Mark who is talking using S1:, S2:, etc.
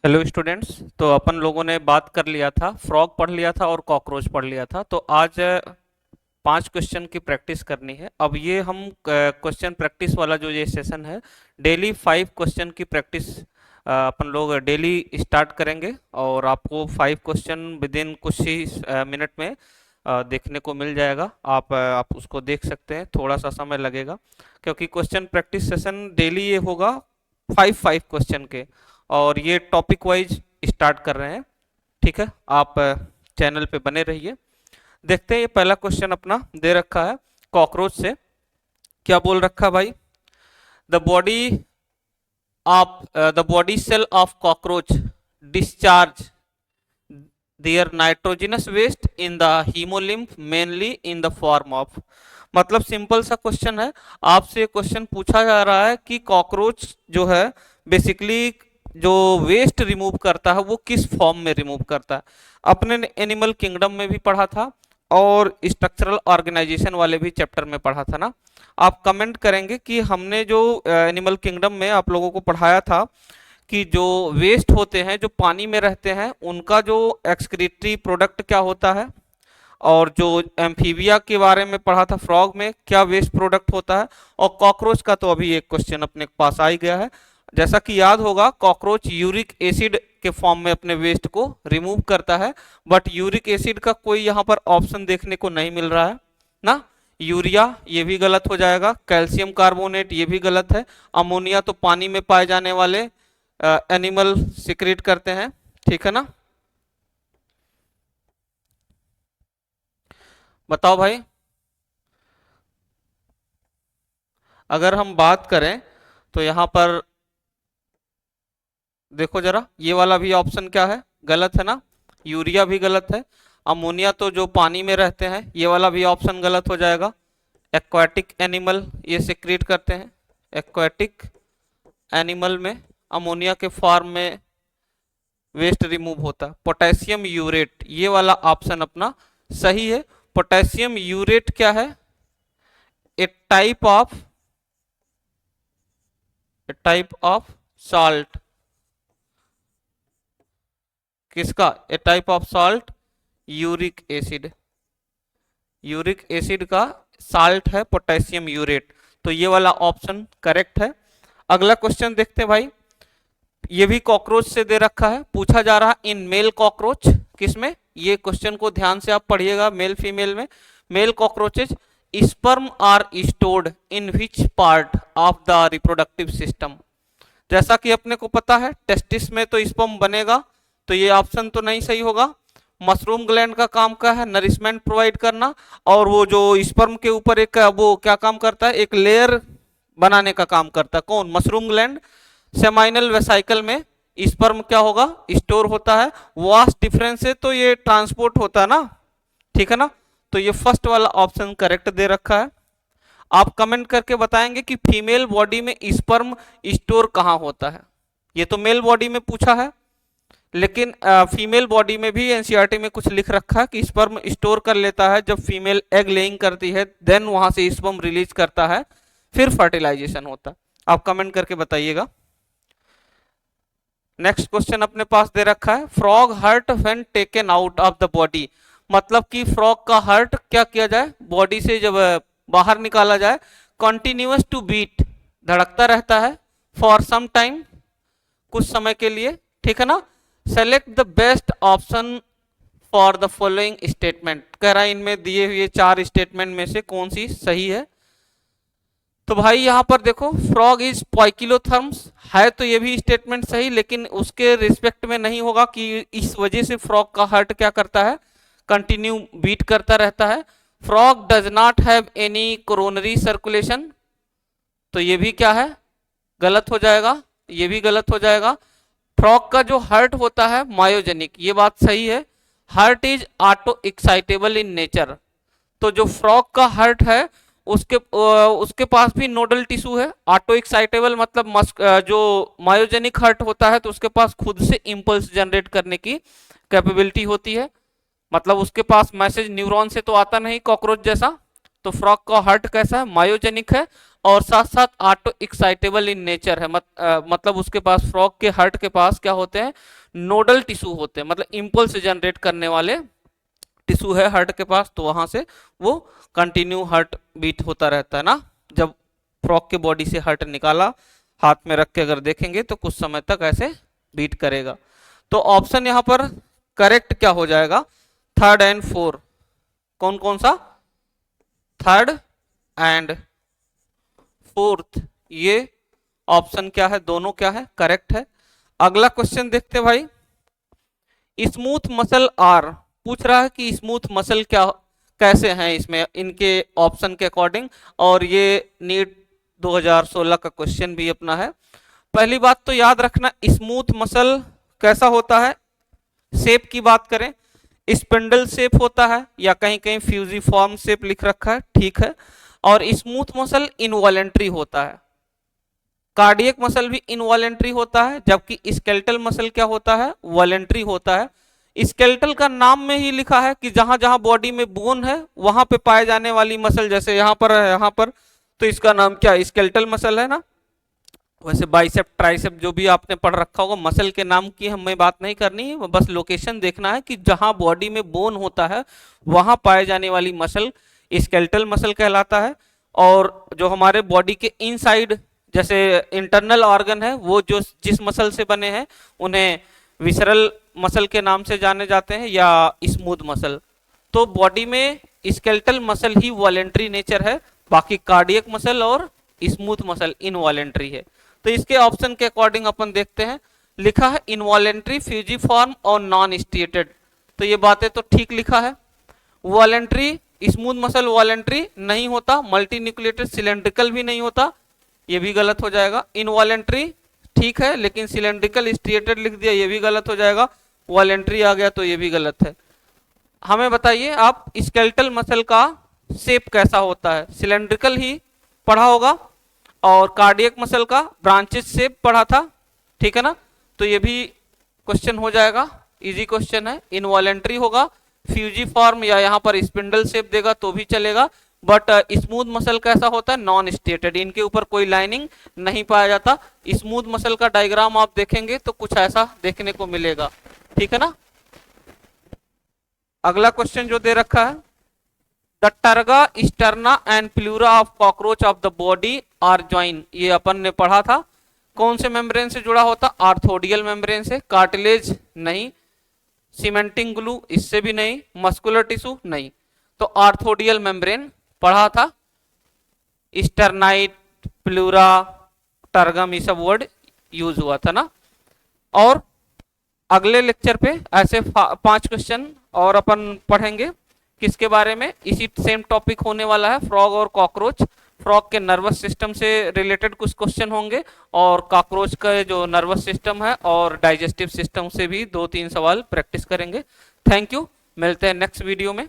S1: Hello students. तो अपन लोगों ने बात कर लिया था, फ्रॉग पढ़ लिया था और कॉकरोच पढ़ लिया था। तो आज 5 क्वेश्चन की प्रैक्टिस करनी है। अब ये हम क्वेश्चन प्रैक्टिस वाला जो ये सेशन है, डेली 5 क्वेश्चन की प्रैक्टिस अपन लोग डेली स्टार्ट करेंगे। और आपको 5 क्वेश्चन विद इन कुछ ही मिनट में देखने को मिल जाएगा। आप उसको देख सकते हैं, थोड़ा सा समय लगेगा क्योंकि क्वेश्चन प्रैक्टिस सेशन डेली ये होगा 5 5 क्वेश्चन के। और ये टॉपिक वाइज स्टार्ट कर रहे हैं। ठीक है, आप चैनल पे बने रहिए। देखते हैं, ये पहला क्वेश्चन अपना दे रखा है कॉकरोच से। क्या बोल रखा है भाई? The body the body cell of cockroach discharge their nitrogenous waste in the haemolymph mainly in the form of. मतलब सिंपल सा क्वेश्चन है। आपसे क्वेश्चन पूछा जा रहा है कि कॉकरोच जो है बेसिकली जो वेस्ट रिमूव करता है वो किस फॉर्म में रिमूव करता है। अपने एनिमल किंगडम में भी पढ़ा था और स्ट्रक्चरल ऑर्गेनाइजेशन वाले भी चैप्टर में पढ़ा था ना। आप कमेंट करेंगे कि हमने जो एनिमल किंगडम में आप लोगों को पढ़ाया था कि जो वेस्ट होते हैं जो पानी में रहते हैं उनका जो एक्सक्रीटरी प्रोडक्ट क्या होता है, और जो एम्फीबिया के बारे में पढ़ा था फ्रॉग में क्या वेस्ट प्रोडक्ट होता है, और कॉकरोच का तो अभी एक क्वेश्चन अपने पास आ ही गया है। जैसा कि याद होगा, कॉकरोच यूरिक एसिड के फॉर्म में अपने वेस्ट को रिमूव करता है। बट यूरिक एसिड का कोई यहाँ पर ऑप्शन देखने को नहीं मिल रहा है ना। यूरिया ये भी गलत हो जाएगा, कैल्शियम कार्बोनेट ये भी गलत है। अमोनिया तो पानी में पाए जाने वाले एनिमल सिक्रीट करते हैं, ठीक है ना। बताओ भाई। अगर हम बात करें तो यहाँ पर देखो जरा, ये वाला भी ऑप्शन क्या है, गलत है ना। यूरिया भी गलत है। अमोनिया तो जो पानी में रहते हैं, ये वाला भी ऑप्शन गलत हो जाएगा। एक्वाटिक एनिमल ये सिक्रीट करते हैं। एक्वाटिक एनिमल में अमोनिया के फॉर्म में वेस्ट रिमूव होता है। पोटेशियम यूरेट ये वाला ऑप्शन अपना सही है। पोटेशियम यूरेट क्या है? A type of salt. किसका? A type of salt, uric acid. Uric acid का साल्ट है पोटेशियम यूरेट। तो ये वाला ऑप्शन करेक्ट है। अगला क्वेश्चन देखते हैं भाई। ये भी कॉकरोच से दे रखा है, पूछा जा रहा है इन मेल कॉकरोच। किसमें? ये क्वेश्चन को ध्यान से आप पढ़िएगा, मेल फीमेल में। Male cockroaches sperm are stored in which part of the reproductive system. जैसा कि अपने को पता है टेस्टिस में तो स्पर्म बनेगा, तो ये ऑप्शन तो नहीं सही होगा। मशरूम ग्लैंड का काम क्या है? नरिशमेंट प्रोवाइड करना। और वो जो स्पर्म के ऊपर एक वो क्या काम करता है? एक लेयर बनाने का काम करता है। कौन? Mushroom gland. सेमाइनल वेसाइकल में स्पर्म क्या होगा? स्टोर होता है। वास्ट डिफरेंस से तो ये ट्रांसपोर्ट होता है ना, ठीक है ना। तो ये फर्स्ट वाला ऑप्शन करेक्ट दे रखा है। आप कमेंट करके बताएंगे कि फीमेल बॉडी में स्पर्म स्टोर कहाँ होता है। ये तो मेल बॉडी में पूछा है, लेकिन फीमेल बॉडी में भी एनसीईआरटी में कुछ लिख रखा है कि स्पर्म स्टोर कर लेता है जब फीमेल एग लेइंग करती है, देन वहां से स्पर्म रिलीज करता है, फिर फर्टिलाइजेशन होता है। आप कमेंट करके बताइएगा। नेक्स्ट क्वेश्चन अपने पास दे रखा है frog heart when taken out of the body. मतलब कि फ्रॉग का हर्ट क्या किया जाए? बॉडी से जब बाहर निकाला जाए। कंटिन्यूअस टू बीट धड़कता रहता है फॉर सम टाइम कुछ समय के लिए, ठीक है ना। Select the best option for the following statement. कह रहा है इनमें दिए हुए 4 स्टेटमेंट में से कौन सी सही है। तो भाई यहां पर देखो, फ्रॉग इज पॉइकिलोथर्म्स है, तो ये भी स्टेटमेंट सही, लेकिन उसके रिस्पेक्ट में नहीं होगा कि इस वजह से फ्रॉग का हार्ट क्या करता है? कंटिन्यू बीट करता रहता है। Frog does not have any coronary circulation, तो ये भी क्या है? गलत हो जाएगा। ये भी गलत हो जाएगा। फ्रॉग का जो हार्ट होता है मायोजेनिक, ये बात सही है। Heart is auto excitable in nature, तो जो फ्रॉग का हार्ट है उसके पास भी नोडल टिश्यू है। ऑटो एक्साइटेबल मतलब जो मायोजेनिक हार्ट होता है तो उसके पास खुद से इंपल्स जनरेट करने की कैपेबिलिटी होती है। मतलब उसके पास मैसेज न्यूरॉन से तो आता नहीं कॉकरोच जैसा। तो फ्रॉग का हार्ट कैसा है? मायोजेनिक है। और साथ साथ ऑटो एक्साइटेबल इन नेचर है। मतलब उसके पास, फ्रॉग के हार्ट के पास क्या होते हैं, नोडल टिश्यू होते हैं, मतलब इम्पल्स जनरेट करने वाले टिश्यू है हार्ट के पास, तो वहां से वो कंटिन्यू हार्ट बीट होता रहता है ना। जब फ्रॉग के बॉडी से हार्ट निकाला, हाथ में रख के अगर देखेंगे तो कुछ समय तक ऐसे बीट करेगा। तो ऑप्शन यहां पर करेक्ट क्या हो जाएगा, थर्ड एंड फोर। कौन कौन सा, थर्ड एंड फोर्थ, ये ऑप्शन क्या है, दोनों क्या है, करेक्ट है। अगला क्वेश्चन देखते भाई, स्मूथ मसल आर, पूछ रहा है कि स्मूथ मसल क्या कैसे हैं इसमें, इनके ऑप्शन के अकॉर्डिंग, और ये नीट 2016 का क्वेश्चन भी अपना है। पहली बात तो याद रखना, स्मूथ मसल कैसा होता है, शेप की बात करें स्पिंडल शेप होता है, या कहीं कहीं फ्यूजिफॉर्म शेप लिख रखा है, ठीक है। और स्मूथ मसल इनवॉलेंट्री होता है, कार्डियक मसल भी इनवॉलेंट्री होता है, जबकि स्केलेटल मसल क्या होता है, वॉलेंट्री होता है। स्केलेटल का नाम में ही लिखा है कि जहां जहां बॉडी में बोन है वहां पे पाए जाने वाली मसल, जैसे यहाँ पर है, यहाँ पर, तो इसका नाम क्या, स्केलेटल मसल है ना। वैसे बाइसेप ट्राइसेप जो भी आपने पढ़ रखा होगा, मसल के नाम की हमें बात नहीं करनी है, बस लोकेशन देखना है कि जहां बॉडी में बोन होता है वहां पाए जाने वाली मसल स्केलेटल मसल कहलाता है। और जो हमारे बॉडी के इनसाइड जैसे इंटरनल ऑर्गन है, वो जो जिस मसल से बने हैं उन्हें विसरल मसल के नाम से जाने जाते हैं, या स्मूथ मसल। तो बॉडी में स्केलेटल मसल ही वॉलेंट्री नेचर है, बाकी कार्डियक मसल और स्मूथ मसल इनवॉलेंट्री है। तो इसके ऑप्शन के अकॉर्डिंग अपन देखते हैं, लिखा है इनवॉलेंट्री, फ्यूजिफॉर्म और नॉन स्टेटेड, तो ये बातें तो ठीक लिखा है। वॉलेंट्री, स्मूथ मसल वॉलेंट्री नहीं होता, मल्टी न्यूक्लिएटेड सिलेंड्रिकल भी नहीं होता, ये भी गलत हो जाएगा। इनवॉलेंट्री ठीक है, लेकिन सिलेंड्रिकल स्ट्रिएटेड लिख दिया, ये भी गलत हो जाएगा। वॉलेंट्री आ गया तो ये भी गलत है। हमें बताइए आप, स्केलेटल मसल का शेप कैसा होता है, सिलेंड्रिकल ही पढ़ा होगा, और कार्डियक मसल का ब्रांचेस शेप पढ़ा था, ठीक है ना। तो ये भी क्वेश्चन हो जाएगा, इजी क्वेश्चन है। इनवॉलेंट्री होगा, फ्यूजिफॉर्म या यहाँ पर स्पिंडल शेप देगा तो भी चलेगा, बट स्मूथ मसल कैसा होता है, नॉन स्टेटेड, इनके ऊपर कोई लाइनिंग नहीं पाया जाता। स्मूथ मसल का डायग्राम आप देखेंगे तो कुछ ऐसा देखने को मिलेगा, ठीक है ना। अगला क्वेश्चन जो दे रखा है, the terga, sterna and pleura of cockroach of the body are join, ये अपन ने पढ़ा था। कौन से मेम्ब्रेन से जुड़ा होता, आर्थोडियल मेम्ब्रेन से। कार्टिलेज नहीं, सीमेंटिंग ग्लू इससे भी नहीं, मस्कुलर टिश्यू नहीं, तो आर्थोडियल मेम्ब्रेन पढ़ा था। स्टर्नाइट, प्लूरा, टर्गम, ये सब वर्ड यूज हुआ था ना। और अगले लेक्चर पे ऐसे 5 क्वेश्चन और अपन पढ़ेंगे, किसके बारे में, इसी सेम टॉपिक होने वाला है, फ्रॉग और कॉकरोच। फ्रॉग के नर्वस सिस्टम से रिलेटेड कुछ क्वेश्चन होंगे, और कॉकरोच का जो नर्वस सिस्टम है और डाइजेस्टिव सिस्टम से भी 2-3 सवाल प्रैक्टिस करेंगे। थैंक यू, मिलते हैं नेक्स्ट वीडियो में।